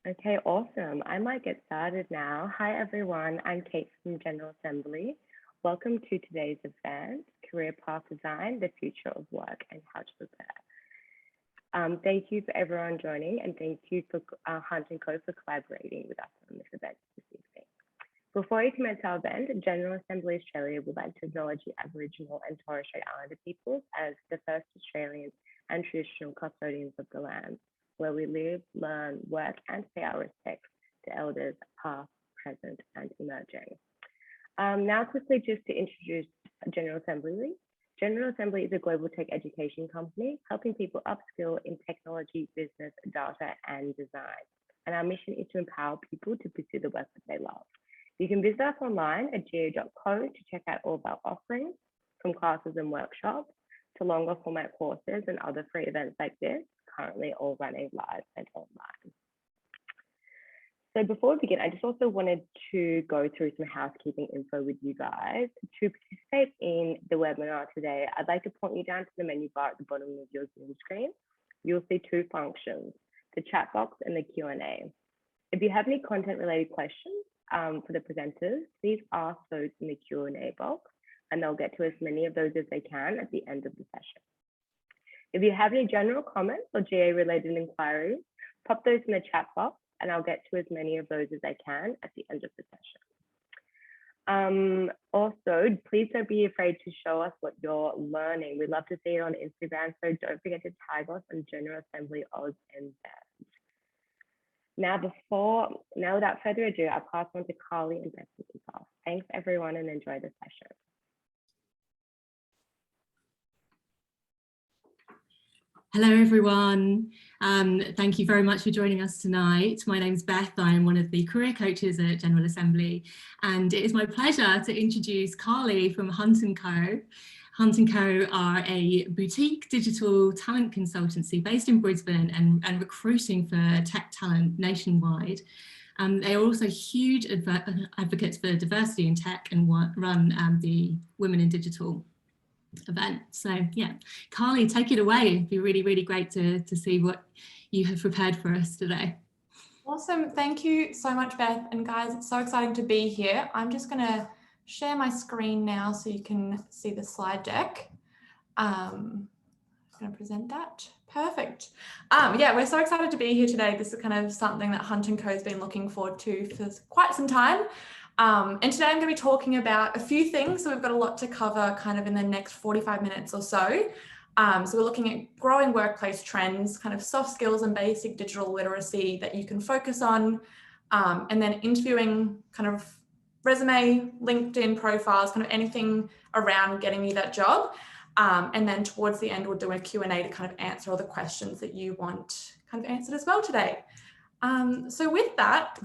Okay, awesome. I might get started now. Hi, everyone. I'm Kate from General Assembly. Welcome to today's event, Career Path Design, the Future of Work and How to Prepare. Thank you for everyone joining, and thank you for Hunt & Co for collaborating with us on this event this evening. Before we commence our event, General Assembly Australia would like to acknowledge the Aboriginal and Torres Strait Islander peoples as the first Australians and traditional custodians of the land, where we live, learn, work, and pay our respects to elders past, present, and emerging. Now quickly just to introduce General Assembly. General Assembly is a global tech education company helping people upskill in technology, business, data, and design. And our mission is to empower people to pursue the work that they love. You can visit us online at ga.co to check out all of our offerings, from classes and workshops to longer format courses and other free events like this, currently all running live and online. So before we begin, I just also wanted to go through some housekeeping info with you guys. To participate in the webinar today, I'd like to point you down to the menu bar at the bottom of your Zoom screen. You'll see two functions, the chat box and the Q&A. If you have any content related questions for the presenters, please ask those in the Q&A box, and they'll get to as many of those as they can at the end of the session. If you have any general comments or GA related inquiries, pop those in the chat box and I'll get to as many of those as I can at the end of the session. Also, please don't be afraid to show us what you're learning. We'd love to see it on Instagram, so don't forget to tag us on General Assembly Oz and Beth. Now, without further ado, I'll pass on to Carly and Beth to kick off. Thanks everyone and enjoy the session. Hello everyone, thank you very much for joining us tonight. My name's Beth, I am one of the career coaches at General Assembly, and it is my pleasure to introduce Carly from Hunt & Co. Hunt & Co are a boutique digital talent consultancy based in Brisbane and recruiting for tech talent nationwide. They are also huge advocates for diversity in tech and run the Women in Digital event. So yeah, Carly, take it away. It'd be really, really great to see what you have prepared for us today. Awesome. Thank you so much, Beth. And guys, it's so exciting to be here. I'm just going to share my screen now so you can see the slide deck. I'm going to present that. Perfect. Yeah, we're so excited to be here today. This is kind of something that Hunt & Co has been looking forward to for quite some time. And today I'm going to be talking about a few things. So we've got a lot to cover kind of in the next 45 minutes or so. So we're looking at growing workplace trends, kind of soft skills and basic digital literacy that you can focus on, and then interviewing kind of resume, LinkedIn profiles, kind of anything around getting you that job. And then towards the end, we'll do a Q&A to kind of answer all the questions that you want kind of answered as well today. So with that,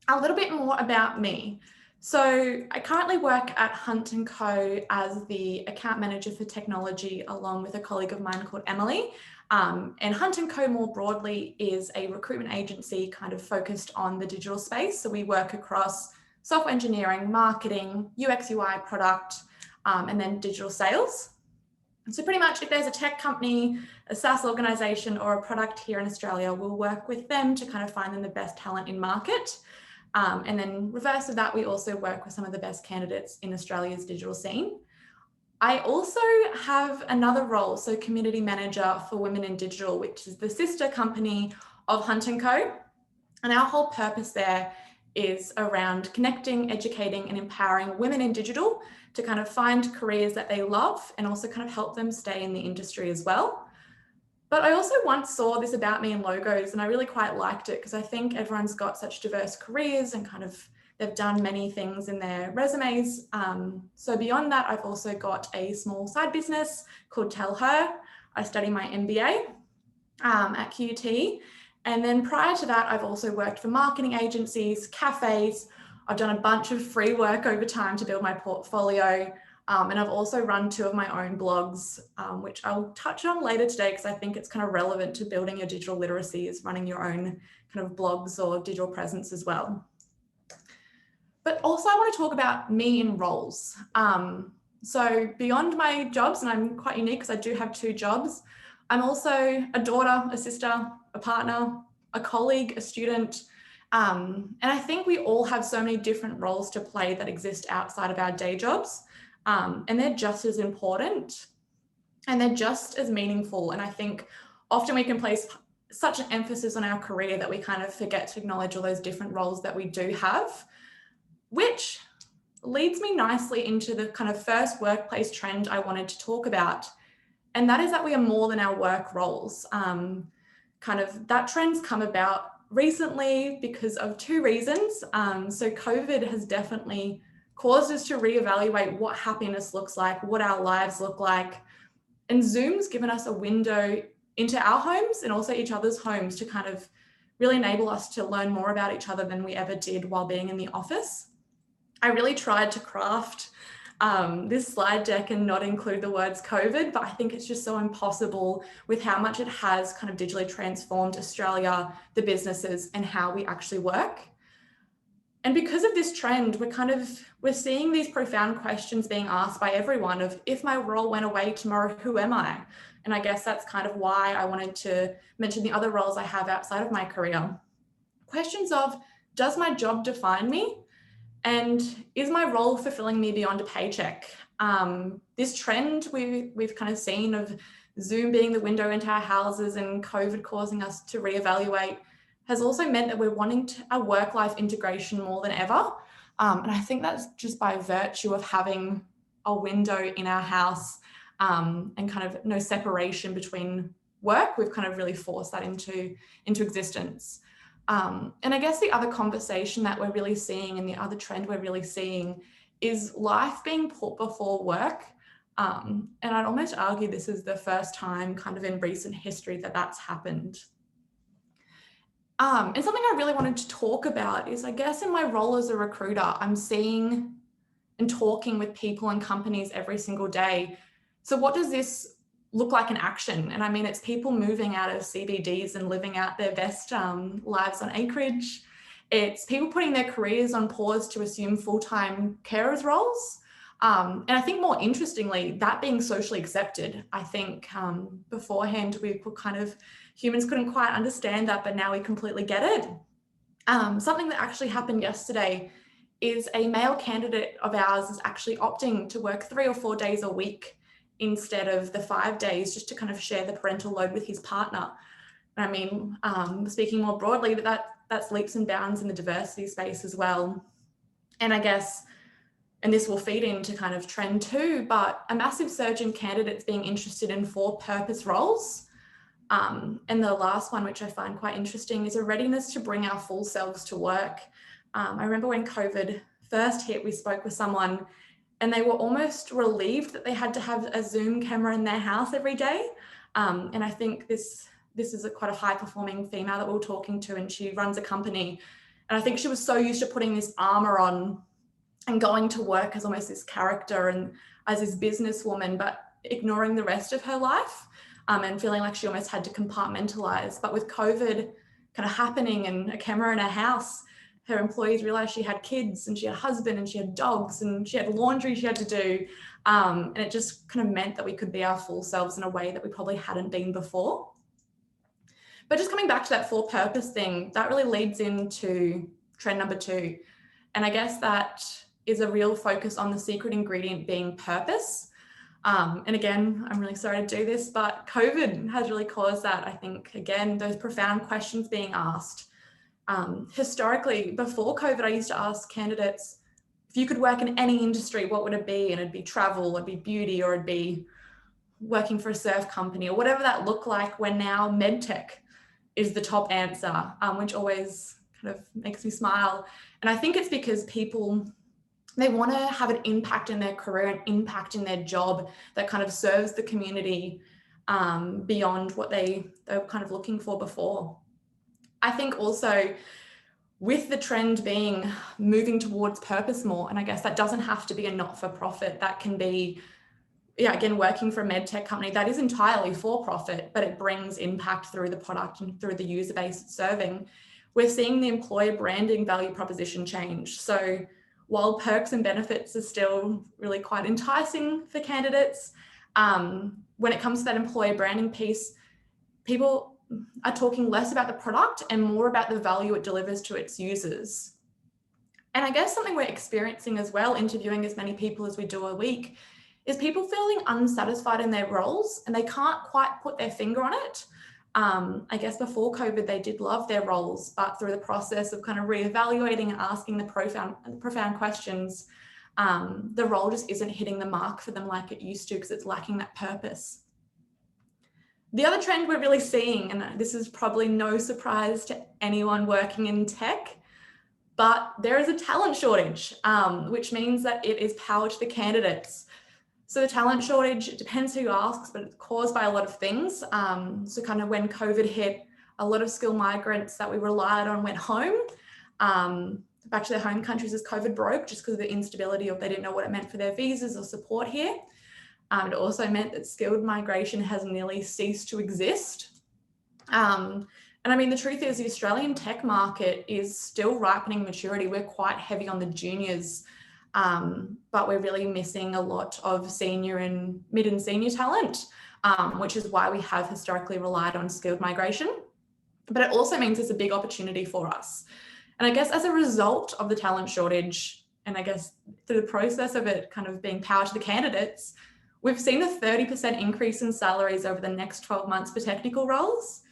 a little bit more about me. So I currently work at Hunt & Co as the account manager for technology, along with a colleague of mine called Emily. And Hunt & Co more broadly is a recruitment agency kind of focused on the digital space. So we work across software engineering, marketing, UX, UI, product, and then digital sales. So pretty much if there's a tech company, a SaaS organization, or a product here in Australia, we'll work with them to kind of find them the best talent in market. And then reverse of that, we also work with some of the best candidates in Australia's digital scene. I also have another role, so community manager for Women in Digital, which is the sister company of Hunt & Co. And our whole purpose there is around connecting, educating, and empowering women in digital to kind of find careers that they love and also kind of help them stay in the industry as well. But I also once saw this about me in logos, and I really quite liked it because I think everyone's got such diverse careers and kind of they've done many things in their resumes. So beyond that, I've also got a small side business called Tell Her. I study my MBA at QUT. And then prior to that, I've also worked for marketing agencies, cafes. I've done a bunch of free work over time to build my portfolio. And I've also run 2 of my own blogs, which I'll touch on later today because I think it's kind of relevant to building your digital literacy, is running your own kind of blogs or digital presence as well. But also I want to talk about me in roles. So beyond my jobs, and I'm quite unique because I do have 2 jobs, I'm also a daughter, a sister, a partner, a colleague, a student, And I think we all have so many different roles to play that exist outside of our day jobs. And they're just as important and they're just as meaningful. And I think often we can place such an emphasis on our career that we kind of forget to acknowledge all those different roles that we do have, which leads me nicely into the kind of first workplace trend I wanted to talk about. And that is that we are more than our work roles. Kind of that trend's come about recently because of two reasons. So COVID has definitely caused us to reevaluate what happiness looks like, what our lives look like. And Zoom's given us a window into our homes and also each other's homes to kind of really enable us to learn more about each other than we ever did while being in the office. I really tried to craft this slide deck and not include the words COVID, but I think it's just so impossible with how much it has kind of digitally transformed Australia, the businesses, and how we actually work. And because of this trend, we're seeing these profound questions being asked by everyone of, if my role went away tomorrow, who am I? And I guess that's kind of why I wanted to mention the other roles I have outside of my career. Questions of, does my job define me? And is my role fulfilling me beyond a paycheck? This trend we've kind of seen of Zoom being the window into our houses and COVID causing us to reevaluate has also meant that we're wanting a work-life integration more than ever. And I think that's just by virtue of having a window in our house and kind of no separation between work. We've kind of really forced that into existence. And I guess the other conversation that we're really seeing and the other trend we're really seeing is life being put before work. And I'd almost argue this is the first time kind of in recent history that that's happened. And something I really wanted to talk about is, I guess in my role as a recruiter, I'm seeing and talking with people and companies every single day. So what does this look like in action? And I mean, it's people moving out of CBDs and living out their best lives on acreage. It's people putting their careers on pause to assume full-time carers roles. And I think more interestingly, that being socially accepted. I think beforehand, humans couldn't quite understand that, but now we completely get it. Something that actually happened yesterday is a male candidate of ours is actually opting to work 3 or 4 days a week instead of the 5 days, just to kind of share the parental load with his partner. I mean, speaking more broadly, that's leaps and bounds in the diversity space as well. And I guess, and this will feed into kind of trend 2, but a massive surge in candidates being interested in for-purpose roles. And the last one, which I find quite interesting, is a readiness to bring our full selves to work. I remember when COVID first hit, we spoke with someone and they were almost relieved that they had to have a Zoom camera in their house every day. And I think this is quite a high-performing female that we were talking to, and she runs a company. And I think she was so used to putting this armor on and going to work as almost this character and as this businesswoman, but ignoring the rest of her life. And feeling like she almost had to compartmentalize. But with COVID kind of happening and a camera in her house, her employees realized she had kids and she had a husband and she had dogs and she had laundry she had to do. And it just kind of meant that we could be our full selves in a way that we probably hadn't been before. But just coming back to that for purpose thing, that really leads into trend number 2. And I guess that is a real focus on the secret ingredient being purpose. And again, I'm really sorry to do this, but COVID has really caused that. I think, again, those profound questions being asked. Historically, before COVID, I used to ask candidates, if you could work in any industry, what would it be? And it'd be travel, it'd be beauty, or it'd be working for a surf company, or whatever that looked like, when now medtech is the top answer, which always kind of makes me smile. And I think it's because people, they want to have an impact in their career, an impact in their job that kind of serves the community beyond what they were kind of looking for before. I think also with the trend being moving towards purpose more, and I guess that doesn't have to be a not-for-profit, that can be, again, working for a med tech company that is entirely for profit, but it brings impact through the product and through the user base it's serving. We're seeing the employer branding value proposition change. So while perks and benefits are still really quite enticing for candidates, when it comes to that employer branding piece, people are talking less about the product and more about the value it delivers to its users. And I guess something we're experiencing as well, interviewing as many people as we do a week, is people feeling unsatisfied in their roles and they can't quite put their finger on it. I guess before COVID, they did love their roles, but through the process of kind of reevaluating and asking the profound questions, the role just isn't hitting the mark for them like it used to because it's lacking that purpose. The other trend we're really seeing, and this is probably no surprise to anyone working in tech, but there is a talent shortage, which means that it is power to the candidates. So the talent shortage, it depends who asks, but it's caused by a lot of things. So kind of when COVID hit, a lot of skilled migrants that we relied on went home, back to their home countries as COVID broke, just because of the instability of they didn't know what it meant for their visas or support here. It also meant that skilled migration has nearly ceased to exist. And I mean, the truth is the Australian tech market is still ripening maturity. We're quite heavy on the juniors, but we're really missing a lot of senior and mid and senior talent, which is why we have historically relied on skilled migration. But it also means it's a big opportunity for us. And I guess as a result of the talent shortage, and I guess through the process of it kind of being power to the candidates, we've seen a 30% increase in salaries over the next 12 months for technical roles.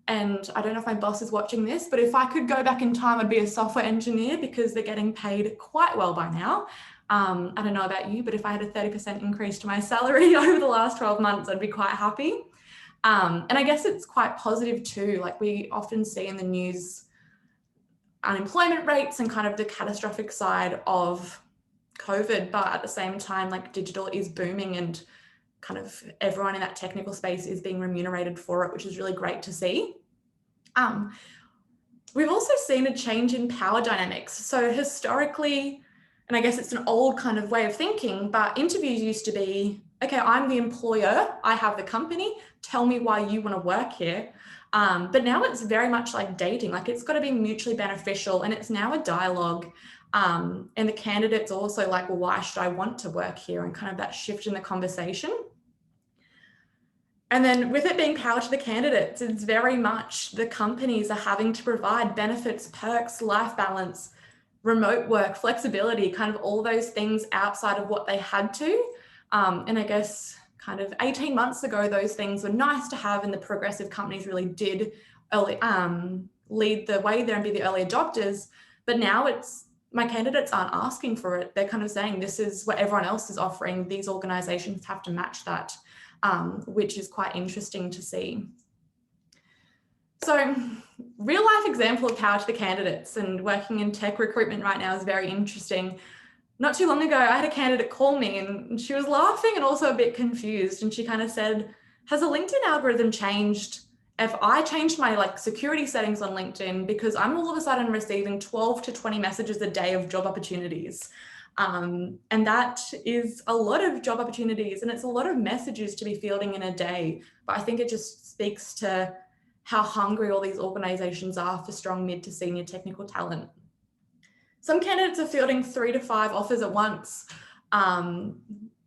And I don't know if my boss is watching this, but if I could go back in time, I'd be a software engineer because they're getting paid quite well by now. I don't know about you, but if I had a 30% increase to my salary over the last 12 months, I'd be quite happy. And I guess it's quite positive too. Like we often see in the news unemployment rates and kind of the catastrophic side of COVID, but at the same time, like digital is booming and kind of everyone in that technical space is being remunerated for it, which is really great to see. We've also seen a change in power dynamics. So historically, and I guess it's an old kind of way of thinking, but interviews used to be, okay, I'm the employer, I have the company, tell me why you want to work here. But now it's very much like dating, like it's got to be mutually beneficial and it's now a dialogue. And the candidate's also like, well, why should I want to work here? And kind of that shift in the conversation. And then with it being power to the candidates, it's very much the companies are having to provide benefits, perks, life balance, remote work, flexibility, kind of all those things outside of what they had to. And I guess kind of 18 months ago, those things were nice to have and the progressive companies really did lead the way there and be the early adopters. But now it's, my candidates aren't asking for it. They're kind of saying this is what everyone else is offering. These organizations have to match that, which is quite interesting to see. So real life example of power to the candidates, and working in tech recruitment right now is very interesting. Not too long ago, I had a candidate call me and she was laughing and also a bit confused. And she kind of said, has the LinkedIn algorithm changed if I changed my security settings on LinkedIn, because I'm all of a sudden receiving 12 to 20 messages a day of job opportunities. And that is a lot of job opportunities and it's a lot of messages to be fielding in a day. But I think it just speaks to how hungry all these organizations are for strong mid to senior technical talent. Some candidates are fielding 3 to 5 offers at once.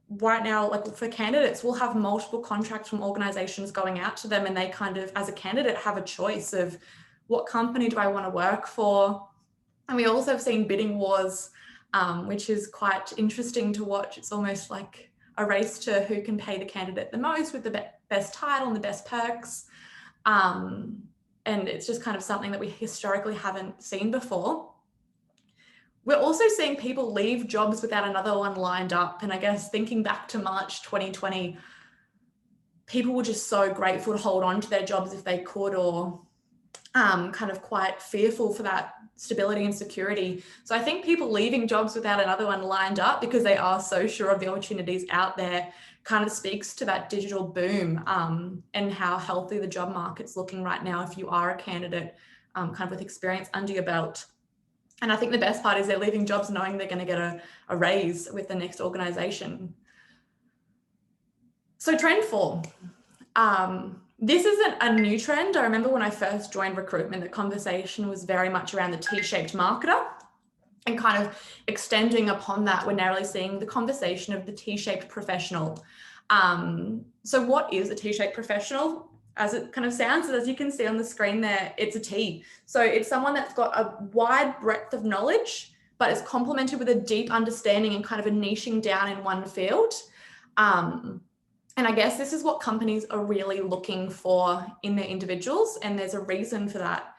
Right now, for candidates, we'll have multiple contracts from organizations going out to them and they kind of, as a candidate, have a choice of what company do I want to work for? And we also have seen bidding wars, which is quite interesting to watch. It's almost like a race to who can pay the candidate the most with the best title and the best perks. And it's just kind of something that we historically haven't seen before. We're also seeing people leave jobs without another one lined up. And I guess thinking back to March 2020, people were just so grateful to hold on to their jobs if they could, or kind of quite fearful for that stability and security. So I think people leaving jobs without another one lined up because they are so sure of the opportunities out there kind of speaks to that digital boom and how healthy the job market's looking right now if you are a candidate kind of with experience under your belt. And I think the best part is they're leaving jobs knowing they're going to get a raise with the next organization. So trend 4. This isn't a new trend. I remember when I first joined recruitment, the conversation was very much around the T-shaped marketer, and kind of extending upon that, we're now really seeing the conversation of the T-shaped professional. So what is a T-shaped professional? as it kind of sounds, as you can see on the screen there, it's a T. So it's someone that's got a wide breadth of knowledge, but it's complemented with a deep understanding and kind of a niching down in one field. And I guess this is what companies are really looking for in their individuals, and there's a reason for that.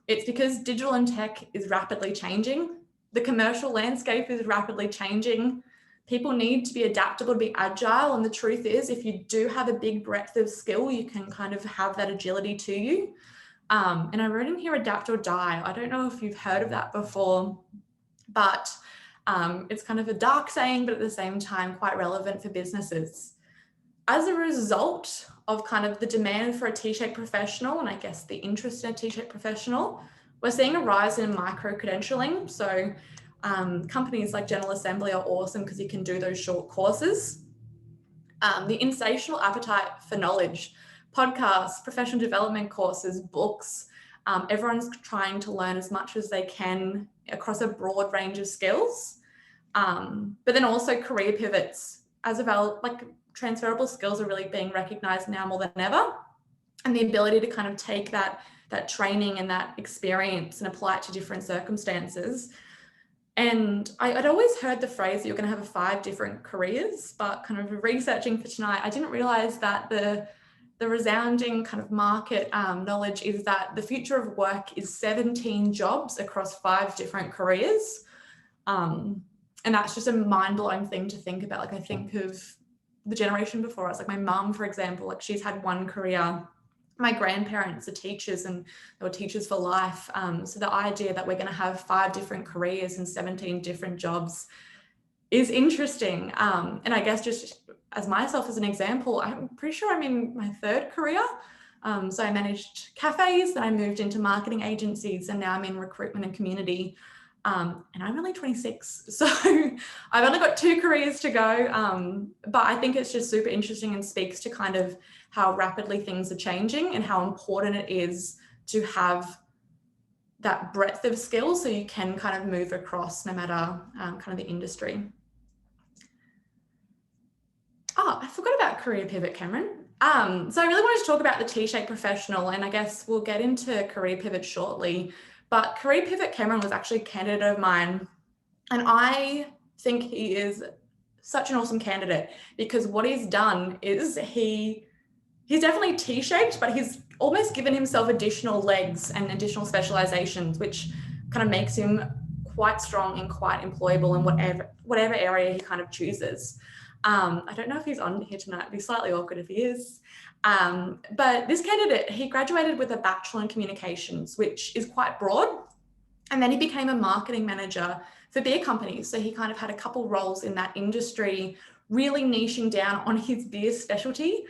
It's because digital and tech is rapidly changing. The commercial landscape is rapidly changing. People need to be adaptable, to be agile. And the truth is, if you do have a big breadth of skill, you can kind of have that agility to you. And I wrote in here, adapt or die. I don't know if you've heard of that before, but it's kind of a dark saying, but at the same time, quite relevant for businesses. As a result of kind of the demand for a T-shaped professional, and I guess the interest in a T-shaped professional, we're seeing a rise in micro-credentialing. So companies like General Assembly are awesome because you can do those short courses. The insatiable appetite for knowledge, podcasts, professional development courses, books, everyone's trying to learn as much as they can across a broad range of skills. But then also career pivots, as well, like transferable skills are really being recognized now more than ever. And the ability to kind of take that training and that experience and apply it to different circumstances. And I'd always heard the phrase that you're going to have 5 different careers, but kind of researching for tonight, I didn't realize that the resounding kind of market knowledge is that the future of work is 17 jobs across 5 different careers. And that's just a mind-blowing thing to think about. Like, I think of the generation before us, like my mum, for example, like she's had one career. My grandparents are teachers and they were teachers for life. So the idea that we're going to have 5 different careers and 17 different jobs is interesting. And I guess just as myself as an example, I'm pretty sure I'm in my 3rd career. So I managed cafes, then I moved into marketing agencies, and now I'm in recruitment and community. And I'm only 26, so I've only got 2 careers to go. But I think it's just super interesting and speaks to kind of how rapidly things are changing and how important it is to have that breadth of skills so you can kind of move across no matter kind of the industry. Oh, I forgot about career pivot, Cameron. So I really wanted to talk about the T-shaped professional, and I guess we'll get into career pivot shortly. But career pivot Cameron was actually a candidate of mine, and I think he is such an awesome candidate because what he's done is he's definitely T-shaped, but he's almost given himself additional legs and additional specializations, which kind of makes him quite strong and quite employable in whatever area he kind of chooses. I don't know if he's on here tonight. It'd be slightly awkward if he is. But this candidate, he graduated with a Bachelor in Communications, which is quite broad. And then he became a marketing manager for beer companies. So he kind of had a couple roles in that industry, really niching down on his beer specialty,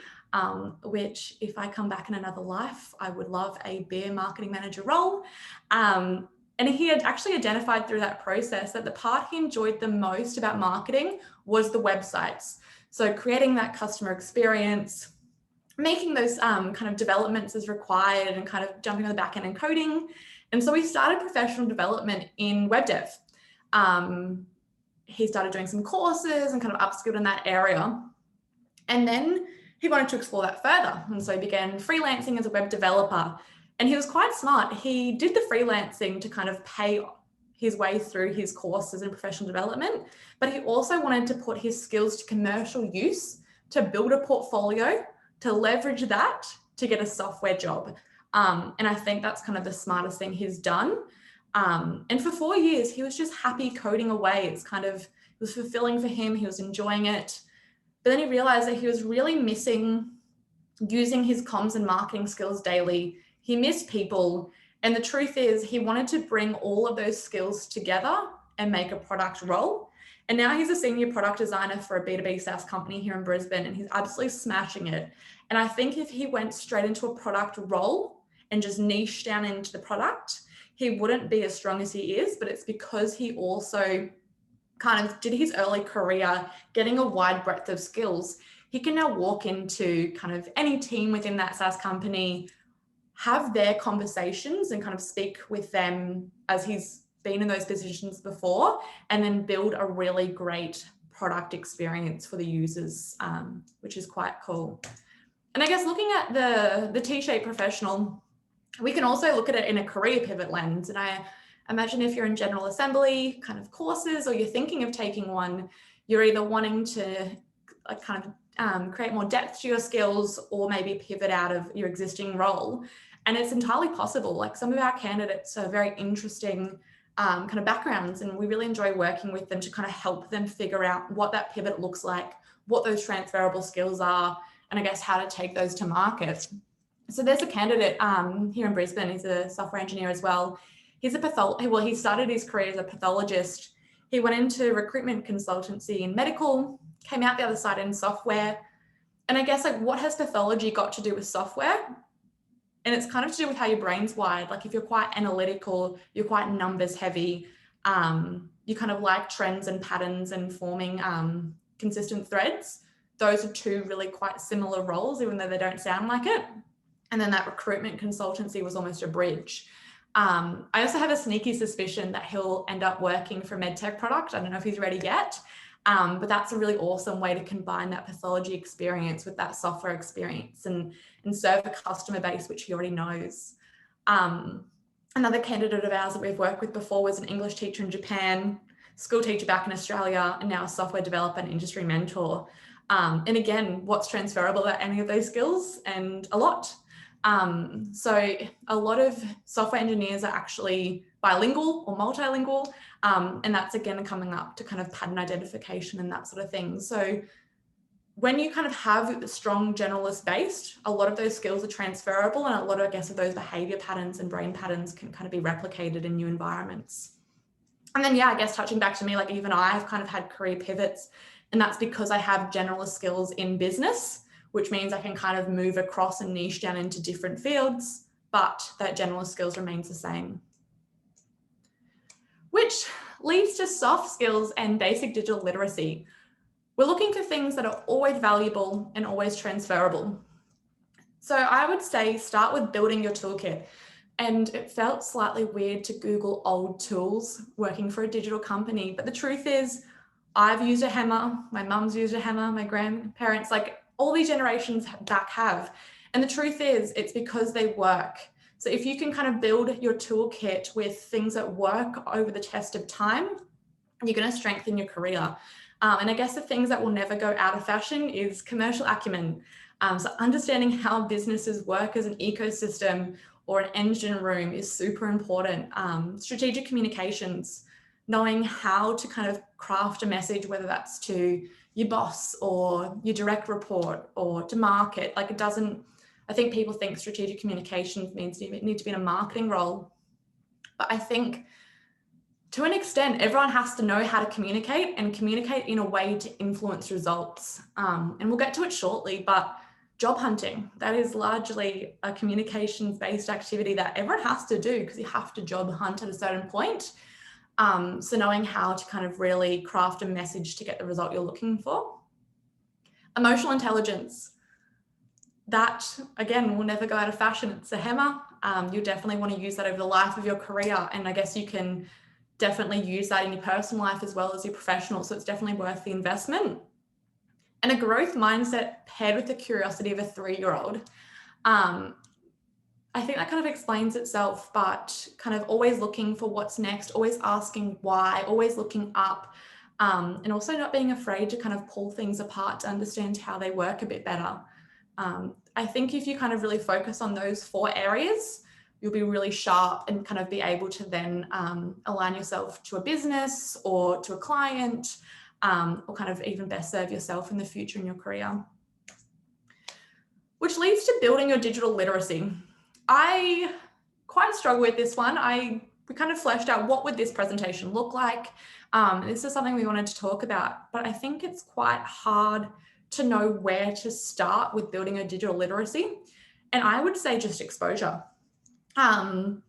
which if I come back in another life, I would love a beer marketing manager role. And he had actually identified through that process that the part he enjoyed the most about marketing was the websites. So creating that customer experience, making those kind of developments as required and kind of jumping on the back end and coding. And so he started professional development in web dev. He started doing some courses and kind of upskilled in that area. And then he wanted to explore that further. And so he began freelancing as a web developer. And he was quite smart. He did the freelancing to kind of pay his way through his courses in professional development, but he also wanted to put his skills to commercial use to build a portfolio, to leverage that to get a software job. And I think that's kind of the smartest thing he's done. And for 4 years, he was just happy coding away. It was fulfilling for him. He was enjoying it. But then he realized that he was really missing using his comms and marketing skills daily. He missed people. And the truth is he wanted to bring all of those skills together and make a product role. And now he's a senior product designer for a B2B SaaS company here in Brisbane, and he's absolutely smashing it. And I think if he went straight into a product role and just niche down into the product, he wouldn't be as strong as he is, but it's because he also kind of did his early career getting a wide breadth of skills. He can now walk into kind of any team within that SaaS company, have their conversations and kind of speak with them as he's been in those positions before, and then build a really great product experience for the users, which is quite cool. And I guess looking at the T-shaped professional, we can also look at it in a career pivot lens. And I imagine if you're in General Assembly kind of courses, or you're thinking of taking one, you're either wanting to create more depth to your skills, or maybe pivot out of your existing role. And it's entirely possible. Like, some of our candidates are very interesting kind of backgrounds, and we really enjoy working with them to kind of help them figure out what that pivot looks like, what those transferable skills are, and I guess how to take those to market. So there's a candidate here in Brisbane. He's a software engineer as well. He's he started his career as a pathologist. He went into recruitment consultancy in medical, came out the other side in software. And I guess, like, what has pathology got to do with software? And it's kind of to do with how your brain's wired. Like, if you're quite analytical, you're quite numbers heavy, you kind of like trends and patterns and forming consistent threads. Those are two really quite similar roles, even though they don't sound like it. And then that recruitment consultancy was almost a bridge. I also have a sneaky suspicion that he'll end up working for a medtech product. I don't know if he's ready yet, but that's a really awesome way to combine that pathology experience with that software experience and serve a customer base, which he already knows. Another candidate of ours that we've worked with before was an English teacher in Japan, school teacher back in Australia, and now a software developer and industry mentor. And again, what's transferable about any of those skills? And a lot. So a lot of software engineers are actually bilingual or multilingual. And that's again coming up to kind of pattern identification and that sort of thing. So when you kind of have a strong generalist based, a lot of those skills are transferable, and a lot of, I guess, of those behavior patterns and brain patterns can kind of be replicated in new environments. And then, yeah, I guess touching back to me, like, even I have kind of had career pivots, and that's because I have generalist skills in business, which means I can kind of move across and niche down into different fields, but that generalist skills remains the same. Which leads to soft skills and basic digital literacy. We're looking for things that are always valuable and always transferable. So I would say start with building your toolkit. And it felt slightly weird to Google old tools working for a digital company, but the truth is, I've used a hammer, my mum's used a hammer, my grandparents, like all these generations back have. And the truth is, it's because they work. So if you can kind of build your toolkit with things that work over the test of time, you're going to strengthen your career. And I guess the things that will never go out of fashion is commercial acumen. So understanding how businesses work as an ecosystem or an engine room is super important. Strategic communications, knowing how to kind of craft a message, whether that's to your boss or your direct report or to market. Like, it doesn't, I think people think strategic communications means you need to be in a marketing role. But I think to an extent, everyone has to know how to communicate and communicate in a way to influence results. And we'll get to it shortly, but job hunting, that is largely a communications-based activity that everyone has to do because you have to job hunt at a certain point. So knowing how to kind of really craft a message to get the result you're looking for. Emotional intelligence, that again will never go out of fashion. It's a hammer. You definitely want to use that over the life of your career. And I guess you can definitely use that in your personal life as well as your professional. So it's definitely worth the investment. And a growth mindset paired with the curiosity of a 3-year-old. I think that kind of explains itself, but kind of always looking for what's next, always asking why, always looking up, and also not being afraid to kind of pull things apart to understand how they work a bit better. I think if you kind of really focus on those 4 areas, you'll be really sharp and kind of be able to then align yourself to a business or to a client, or kind of even best serve yourself in the future in your career. Which leads to building your digital literacy. I quite struggle with this one. We kind of fleshed out what would this presentation look like. This is something we wanted to talk about, but I think it's quite hard to know where to start with building a digital literacy. And I would say just exposure. The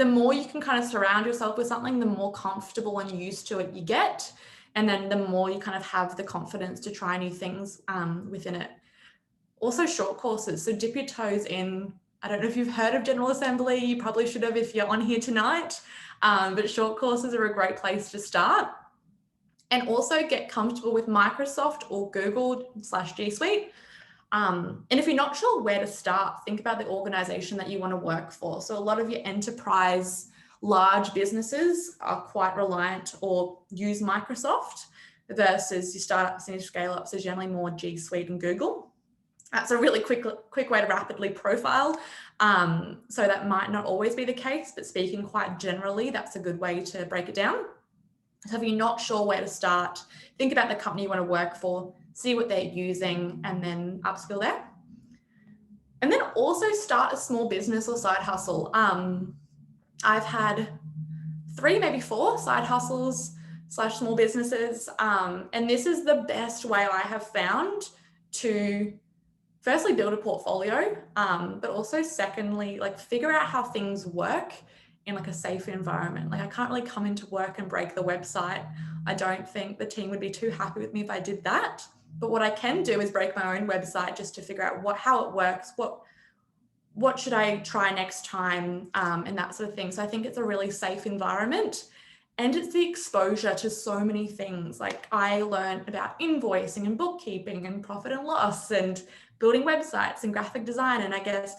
more you can kind of surround yourself with something, the more comfortable and used to it you get. And then the more you kind of have the confidence to try new things within it. Also short courses. So dip your toes in. I don't know if you've heard of General Assembly. You probably should have if you're on here tonight. But short courses are a great place to start. And also get comfortable with Microsoft or Google /G Suite. And if you're not sure where to start, think about the organization that you want to work for. So a lot of your enterprise, large businesses are quite reliant or use Microsoft versus your startups and your scale-ups are generally more G Suite and Google. That's a really quick way to rapidly profile. So that might not always be the case, but speaking quite generally, that's a good way to break it down. So if you're not sure where to start, think about the company you want to work for, see what they're using, and then upskill there. And then also start a small business or side hustle. I've had 3, maybe 4 side hustles / small businesses. And this is the best way I have found to firstly build a portfolio, but also secondly, like figure out how things work in like a safe environment. Like I can't really come into work and break the website. I don't think the team would be too happy with me if I did that. But what I can do is break my own website just to figure out how it works, what should I try next time, and that sort of thing. So I think it's a really safe environment. And it's the exposure to so many things. Like I learned about invoicing and bookkeeping and profit and loss and building websites and graphic design. And I guess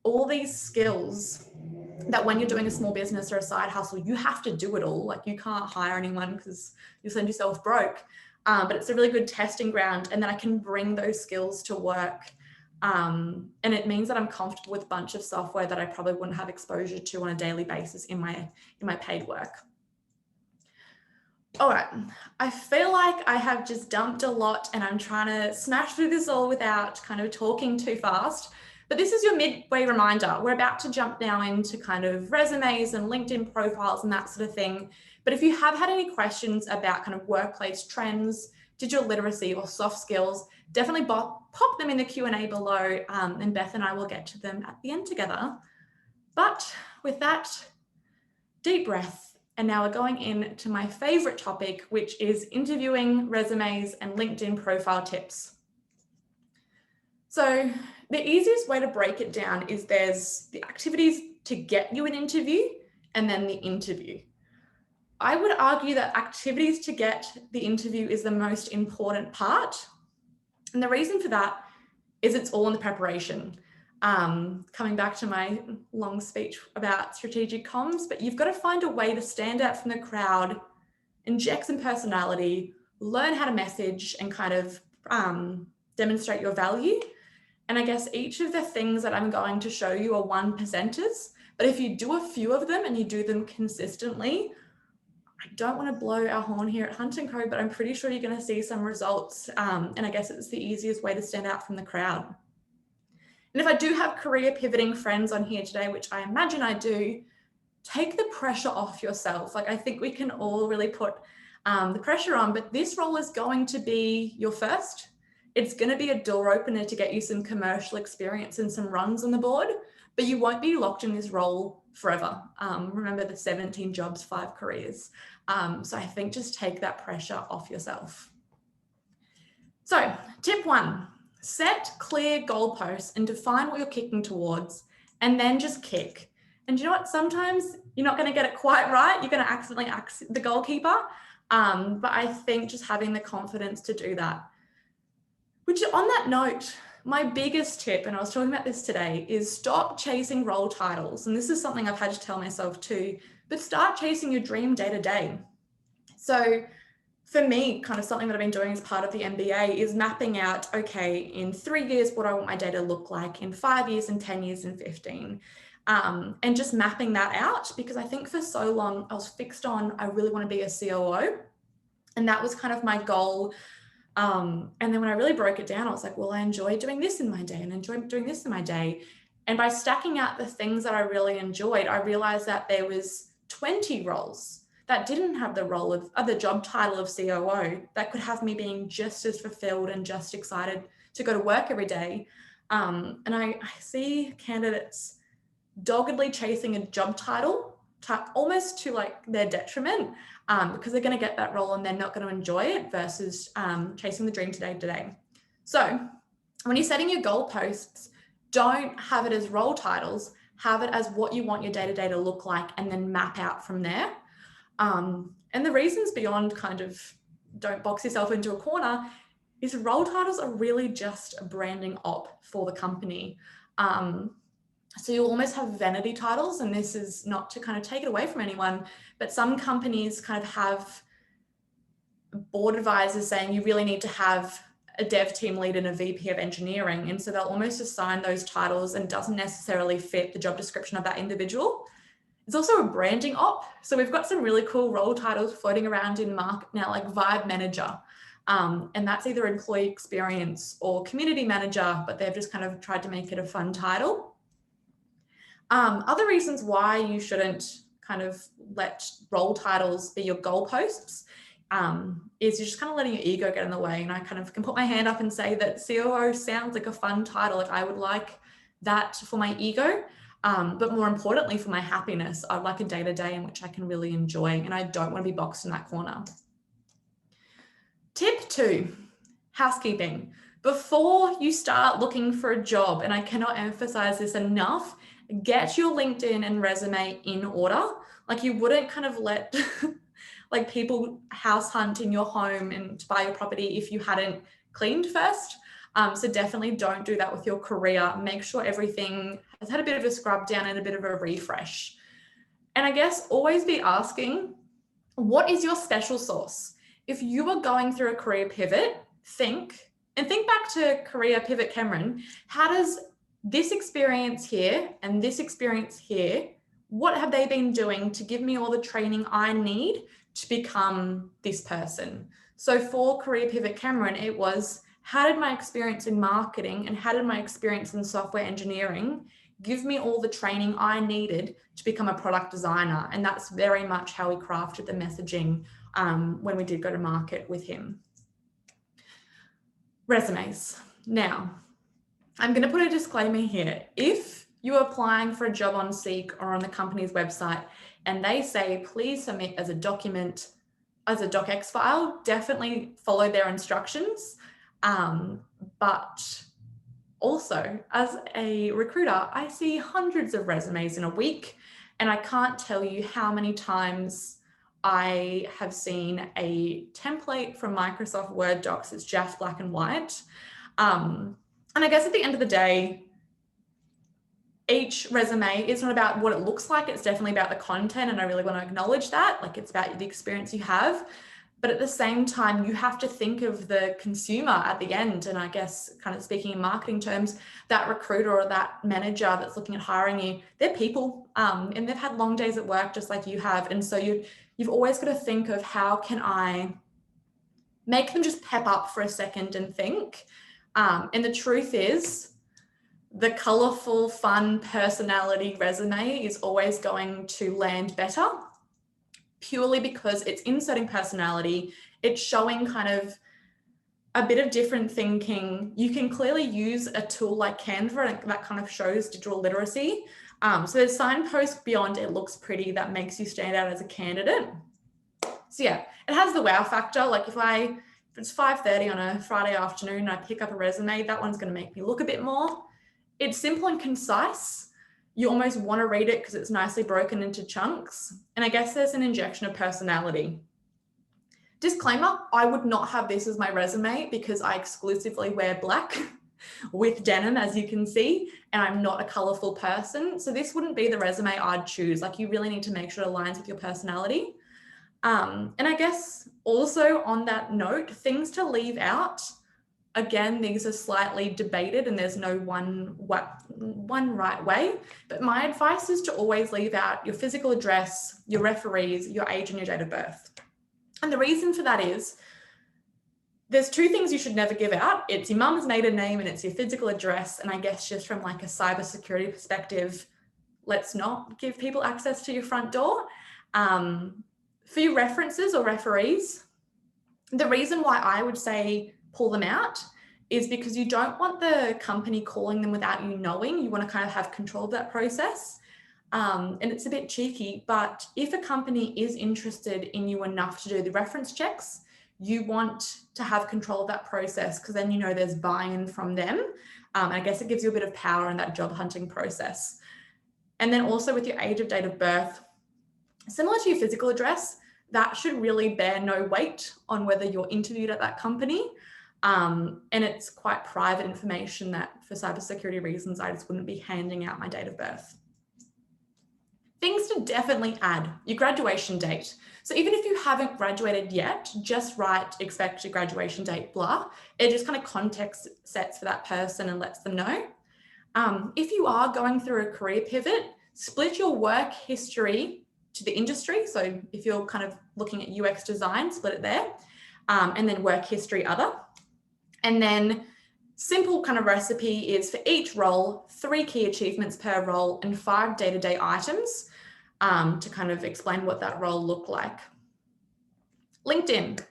all these skills that when you're doing a small business or a side hustle, you have to do it all. Like you can't hire anyone because you'll send yourself broke. But it's a really good testing ground. And then I can bring those skills to work. And it means that I'm comfortable with a bunch of software that I probably wouldn't have exposure to on a daily basis in my paid work. All right, I feel like I have just dumped a lot and I'm trying to smash through this all without kind of talking too fast. But this is your midway reminder. We're about to jump now into kind of resumes and LinkedIn profiles and that sort of thing. But if you have had any questions about kind of workplace trends, digital literacy or soft skills, definitely pop them in the Q&A below, and Beth and I will get to them at the end together. But with that, deep breath. And now we're going into my favorite topic, which is interviewing, resumes, and LinkedIn profile tips. So the easiest way to break it down is there's the activities to get you an interview and then the interview. I would argue that activities to get the interview is the most important part. And the reason for that is it's all in the preparation. Coming back to my long speech about strategic comms, but you've got to find a way to stand out from the crowd, inject some personality, learn how to message and kind of demonstrate your value. And I guess each of the things that I'm going to show you are 1%ers, but if you do a few of them and you do them consistently, I don't want to blow our horn here at Hunt & Co, but I'm pretty sure you're going to see some results. And I guess it's the easiest way to stand out from the crowd. And if I do have career pivoting friends on here today, which I imagine I do, take the pressure off yourself. Like I think we can all really put the pressure on, but this role is going to be your first. It's going to be a door opener to get you some commercial experience and some runs on the board, but you won't be locked in this role forever. Remember the 17 jobs, 5 careers. So I think just take that pressure off yourself. So tip 1. Set clear goalposts and define what you're kicking towards, and then just kick. And you know what? Sometimes you're not going to get it quite right. You're going to accidentally axe the goalkeeper. But I think just having the confidence to do that. Which on that note, my biggest tip, and I was talking about this today, is stop chasing role titles. And this is something I've had to tell myself too, but start chasing your dream day to day. So for me, kind of something that I've been doing as part of the MBA is mapping out, okay, in 3 years, what I want my day to look like, in 5 years, in 10 years, in 15. And just mapping that out, because I think for so long I was fixed on, I really want to be a COO. And that was kind of my goal. And then when I really broke it down, I was like, well, I enjoy doing this in my day and enjoy doing this in my day. And by stacking out the things that I really enjoyed, I realized that there was 20 roles that didn't have the role of the job title of COO that could have me being just as fulfilled and just excited to go to work every day. And I see candidates doggedly chasing a job title almost to like their detriment, because they're going to get that role and they're not going to enjoy it versus chasing the dream today. So when you're setting your goalposts, don't have it as role titles, have it as what you want your day-to-day to look like and then map out from there. And the reasons beyond kind of don't box yourself into a corner is role titles are really just a branding op for the company. So you'll almost have vanity titles, and this is not to kind of take it away from anyone, but some companies kind of have board advisors saying you really need to have a dev team lead and a VP of engineering. And so they'll almost assign those titles and doesn't necessarily fit the job description of that individual. It's also a branding op. So we've got some really cool role titles floating around in market now, like Vibe Manager. And that's either employee experience or community manager, but they've just kind of tried to make it a fun title. Other reasons why you shouldn't kind of let role titles be your goalposts is you're just kind of letting your ego get in the way. And I kind of can put my hand up and say that COO sounds like a fun title. Like I would like that for my ego, but more importantly for my happiness. I'd like a day-to-day in which I can really enjoy, and I don't want to be boxed in that corner. Tip 2, housekeeping. Before you start looking for a job, and I cannot emphasize this enough, get your LinkedIn and resume in order. Like you wouldn't kind of let like people house hunt in your home and buy your property if you hadn't cleaned first. So definitely don't do that with your career. Make sure everything has had a bit of a scrub down and a bit of a refresh. And I guess always be asking, what is your special sauce? If you are going through a career pivot, think back to career pivot Cameron. How does this experience here and this experience here, what have they been doing to give me all the training I need to become this person? So for career pivot Cameron, it was, how did my experience in marketing and how did my experience in software engineering give me all the training I needed to become a product designer? And that's very much how we crafted the messaging when we did go to market with him. Resumes. Now, I'm going to put a disclaimer here. If you're applying for a job on Seek or on the company's website and they say, please submit as a document, as a docx file, definitely follow their instructions. But also, as a recruiter, I see hundreds of resumes in a week, and I can't tell you how many times I have seen a template from Microsoft Word docs. It's just black and white. And I guess at the end of the day, each resume is not about what it looks like. It's definitely about the content. And I really want to acknowledge that. Like it's about the experience you have. But at the same time, you have to think of the consumer at the end. And I guess kind of speaking in marketing terms, that recruiter or that manager that's looking at hiring you, they're people and they've had long days at work just like you have. And so you've always got to think of how can I make them just pep up for a second and think. And the truth is, the colorful, fun personality resume is always going to land better, purely because it's inserting personality. It's showing kind of a bit of different thinking. You can clearly use a tool like Canva that kind of shows digital literacy. So there's signpost beyond it looks pretty that makes you stand out as a candidate. So yeah, it has the wow factor. Like if it's 5:30 on a Friday afternoon and I pick up a resume, that one's going to make me look a bit more. It's simple and concise. You almost want to read it because it's nicely broken into chunks. And I guess there's an injection of personality. Disclaimer, I would not have this as my resume because I exclusively wear black with denim, as you can see, and I'm not a colorful person. So this wouldn't be the resume I'd choose. Like you really need to make sure it aligns with your personality. And I guess also on that note, things to leave out. Again, these are slightly debated and there's no one right way, but my advice is to always leave out your physical address, your referees, your age and your date of birth. And the reason for that is there's two things you should never give out. It's your mum's maiden name and it's your physical address. And I guess just from like a cybersecurity perspective, let's not give people access to your front door. For your references or referees, the reason why I would say pull them out is because you don't want the company calling them without you knowing. You want to kind of have control of that process. And it's a bit cheeky, but if a company is interested in you enough to do the reference checks, you want to have control of that process because then you know there's buy-in from them. I guess it gives you a bit of power in that job hunting process. And then also with your age of date of birth, similar to your physical address, that should really bear no weight on whether you're interviewed at that company. And it's quite private information that for cybersecurity reasons, I just wouldn't be handing out my date of birth. Things to definitely add: your graduation date. So even if you haven't graduated yet, just write expected graduation date, blah. It just kind of context sets for that person and lets them know. If you are going through a career pivot, split your work history to the industry. So if you're kind of looking at UX design, split it there, and then work history other. And then simple kind of recipe is for each role, 3 key achievements per role and 5 day-to-day items to kind of explain what that role looked like. LinkedIn.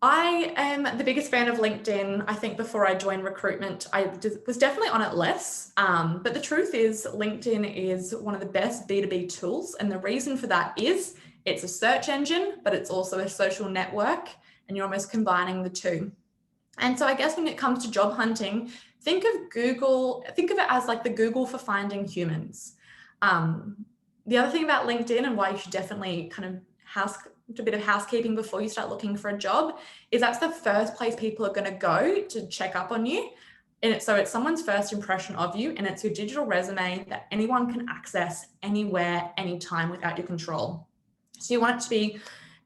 I am the biggest fan of LinkedIn. I think before I joined recruitment, I was definitely on it less. But the truth is LinkedIn is one of the best B2B tools. And the reason for that is it's a search engine, but it's also a social network, and you're almost combining the two. And so I guess when it comes to job hunting, think of it as like the Google for finding humans. The other thing about LinkedIn, and why you should definitely kind of do a bit of housekeeping before you start looking for a job, is that's the first place people are going to go to check up on you. And so it's someone's first impression of you, and it's your digital resume that anyone can access anywhere, anytime without your control. So you want it to be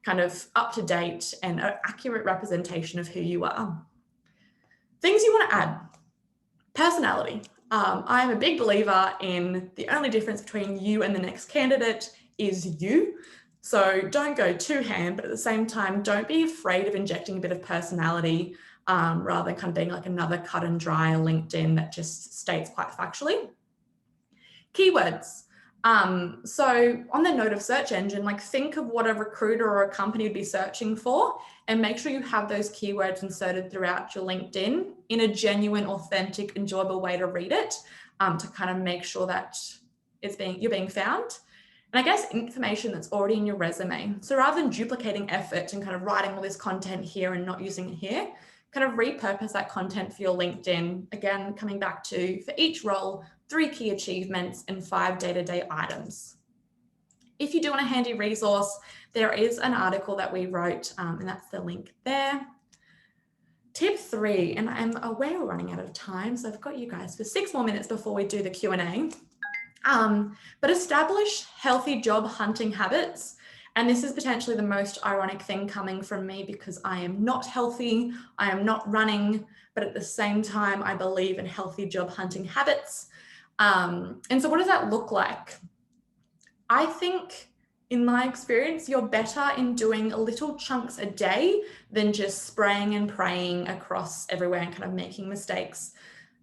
kind of up to date and an accurate representation of who you are. Things you want to add: personality. I'm a big believer in the only difference between you and the next candidate is you. So don't go too ham, but at the same time, don't be afraid of injecting a bit of personality rather than kind of being like another cut and dry LinkedIn that just states quite factually. Keywords. So on the note of search engine, like think of what a recruiter or a company would be searching for, and make sure you have those keywords inserted throughout your LinkedIn in a genuine, authentic, enjoyable way to read it, to kind of make sure that you're being found. And I guess information that's already in your resume. So rather than duplicating effort and kind of writing all this content here and not using it here, kind of repurpose that content for your LinkedIn. Again, coming back to, for each role, 3 key achievements and 5 day-to-day items. If you do want a handy resource, there is an article that we wrote, and that's the link there. Tip 3, and I'm aware we're running out of time, so I've got you guys for 6 more minutes before we do the Q&A. But establish healthy job hunting habits. And this is potentially the most ironic thing coming from me, because I am not healthy, I am not running, but at the same time, I believe in healthy job hunting habits. And so what does that look like? I think in my experience, you're better in doing little chunks a day than just spraying and praying across everywhere and kind of making mistakes.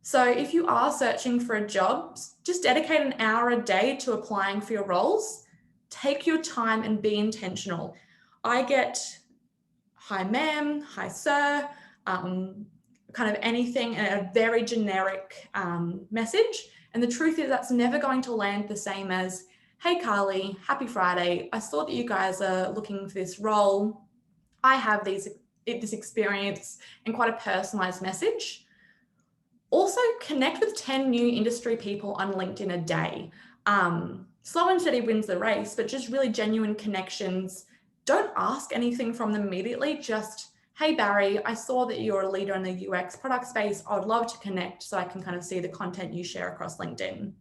So if you are searching for a job, just dedicate an hour a day to applying for your roles. Take your time and be intentional. I get hi ma'am, hi sir, kind of anything, and a very generic message. And the truth is that's never going to land the same as, hey Carly, happy Friday. I saw that you guys are looking for this role. I have this experience, and quite a personalized message. Also, connect with 10 new industry people on LinkedIn a day. Slow and steady wins the race, but just really genuine connections. Don't ask anything from them immediately. Just, hey Barry, I saw that you're a leader in the UX product space. I would love to connect so I can kind of see the content you share across LinkedIn.